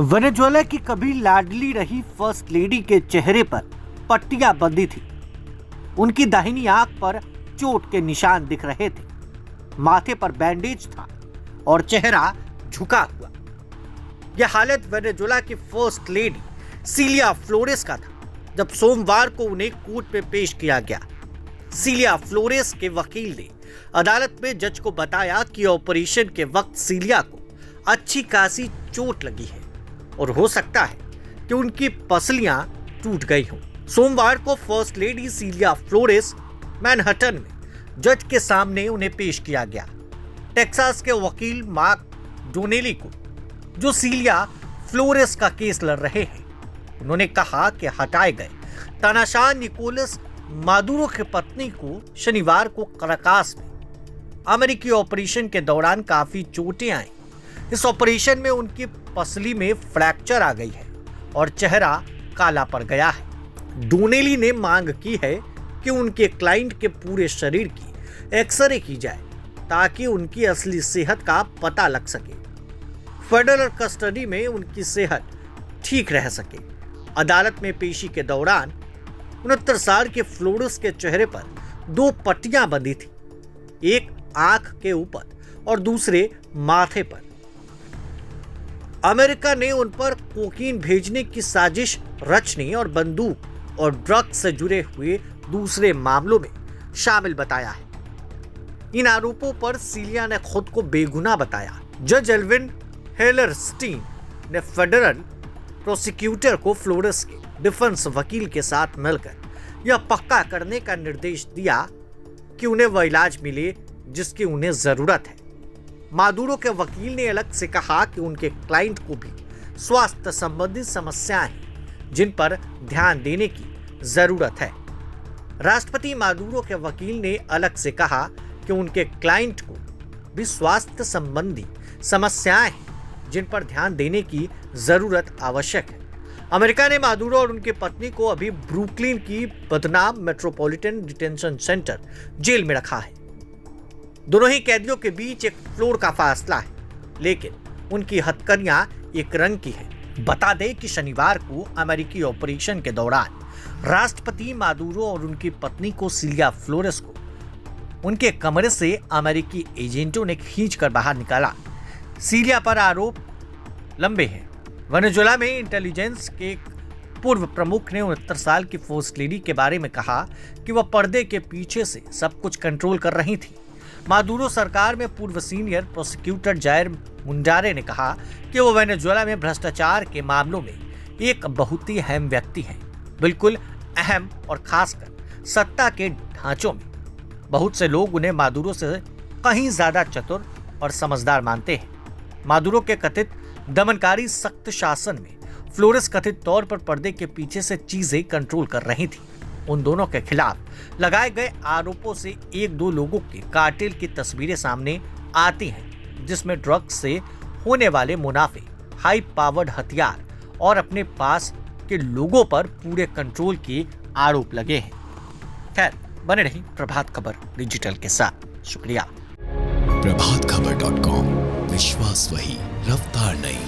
Venezuela की कभी लाडली रही फर्स्ट लेडी के चेहरे पर पट्टियां बंधी थी। उनकी दाहिनी आंख पर चोट के निशान दिख रहे थे, माथे पर बैंडेज था और चेहरा झुका हुआ। यह हालत वेनेजुएला की फर्स्ट लेडी सिलिया फ्लोरेस का था जब सोमवार को उन्हें कोर्ट में पेश किया गया। सिलिया फ्लोरेस के वकील ने अदालत में जज को बताया कि ऑपरेशन के वक्त सिलिया को अच्छी खासी चोट लगी है और हो सकता है कि उनकी पसलियां टूट गई हों। सोमवार को first lady cilia Flores Manhattan में जज के सामने उन्हें पेश किया गया। टेक्सास के वकील मार्क डोनेली को, जो सिलिया फ्लोरेस का केस लड़ रहे हैं, उन्होंने कहा कि हटाए गए तानाशाह निकोलस मादुरो की पत्नी को शनिवार को कराकास में अमेरिकी ऑपरेशन के दौरान काफी चोटें आई। इस ऑपरेशन में उनकी पसली में फ्रैक्चर आ गई है और चेहरा काला पड़ गया है। डोनेली ने मांग की है कि उनके क्लाइंट के पूरे शरीर की एक्सरे की जाए ताकि उनकी असली सेहत का पता लग सके, फेडरल कस्टडी में उनकी सेहत ठीक रह सके। अदालत में पेशी के दौरान 69 साल के फ्लोरेस के चेहरे पर 2 पट्टियां बंधी थी, एक आंख के ऊपर और दूसरे माथे पर। अमेरिका ने उन पर कोकीन भेजने की साजिश रचने और बंदूक और ड्रग्स से जुड़े हुए दूसरे मामलों में शामिल बताया है। इन आरोपों पर सिलिया ने खुद को बेगुनाह बताया। जज एल्विन हेलरस्टीन ने फेडरल प्रोसिक्यूटर को फ्लोरेस के डिफेंस वकील के साथ मिलकर यह पक्का करने का निर्देश दिया कि उन्हें वह इलाज मिले जिसकी उन्हें जरूरत है। मादुरो के वकील ने अलग से कहा कि उनके क्लाइंट को भी स्वास्थ्य संबंधी समस्याएं हैं जिन पर ध्यान देने की जरूरत है। राष्ट्रपति मादुरो के वकील ने अलग से कहा कि उनके क्लाइंट को भी स्वास्थ्य संबंधी समस्याएं हैं जिन पर ध्यान देने की जरूरत आवश्यक है। अमेरिका ने मादुरो और उनकी पत्नी को अभी ब्रुकलिन की बदनाम मेट्रोपॉलिटन डिटेंशन सेंटर जेल में रखा है। दोनों ही कैदियों के बीच एक फ्लोर का फासला है, लेकिन उनकी हथकड़ियां एक रंग की है। बता दें कि शनिवार को अमेरिकी ऑपरेशन के दौरान राष्ट्रपति मादुरो और उनकी पत्नी को सिलिया फ्लोरेस को उनके कमरे से अमेरिकी एजेंटों ने खींचकर बाहर निकाला। सिलिया पर आरोप लंबे हैं। वेनेजुएला में इंटेलिजेंस के पूर्व प्रमुख ने 69 साल की फर्स्ट लेडी के बारे में कहा कि वह पर्दे के पीछे से सब कुछ कंट्रोल कर रही थी। मादुरो सरकार में पूर्व सीनियर प्रोसिक्यूटर जायर मुंडारे ने कहा कि वो वेनेजुएला में भ्रष्टाचार के मामलों में एक बहुत ही अहम व्यक्ति हैं, बिल्कुल अहम और खासकर सत्ता के ढांचों में। बहुत से लोग उन्हें मादुरो से कहीं ज्यादा चतुर और समझदार मानते हैं। मादुरो के कथित दमनकारी सख्त शासन में फ्लोरेस कथित तौर पर पर्दे के पीछे से चीजें कंट्रोल कर रही थी। उन दोनों के खिलाफ लगाए गए आरोपों से 1-2 लोगों के कार्टेल की तस्वीरें सामने आती हैं, जिसमें ड्रग्स से होने वाले मुनाफे, हाई पावर्ड हथियार और अपने पास के लोगों पर पूरे कंट्रोल के आरोप लगे हैं। खैर, बने रही प्रभात खबर डिजिटल के साथ। शुक्रिया। प्रभातखबर.com, विश्वास वही, रफ्तार नहीं।